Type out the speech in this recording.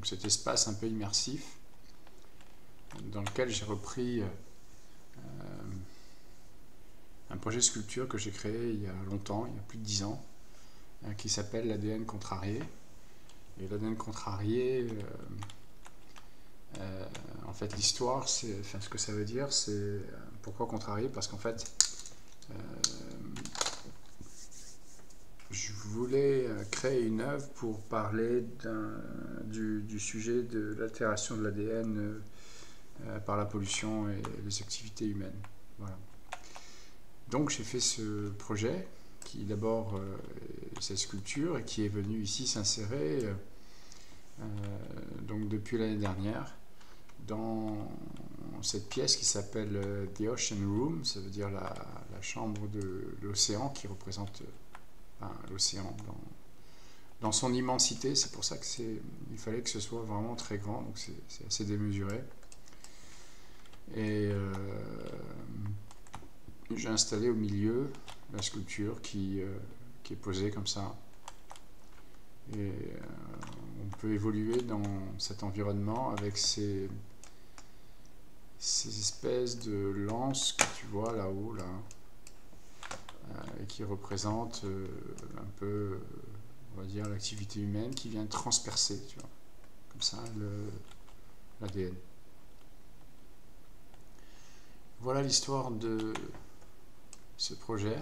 cet espace un peu immersif dans lequel j'ai repris un projet de sculpture que j'ai créé il y a longtemps, il y a plus de 10 ans, qui s'appelle l'ADN contrarié. Et l'ADN contrarié, en fait, l'histoire, ce que ça veut dire, c'est pourquoi contrarié, parce qu'en fait, je voulais créer une œuvre pour parler du sujet de l'altération de l'ADN par la pollution et les activités humaines. Voilà. Donc j'ai fait ce projet qui d'abord cette sculpture et qui est venu ici s'insérer donc depuis l'année dernière dans cette pièce qui s'appelle The Ocean Room, ça veut dire la chambre de l'océan, qui représente l'océan dans son immensité. C'est pour ça il fallait que ce soit vraiment très grand, donc c'est assez démesuré. Et j'ai installé au milieu la sculpture qui est posée comme ça. Et on peut évoluer dans cet environnement avec ces espèces de lances que tu vois là-haut, là, et qui représentent un peu, on va dire, l'activité humaine qui vient transpercer, tu vois, comme ça, l'ADN. Voilà l'histoire de ce projet.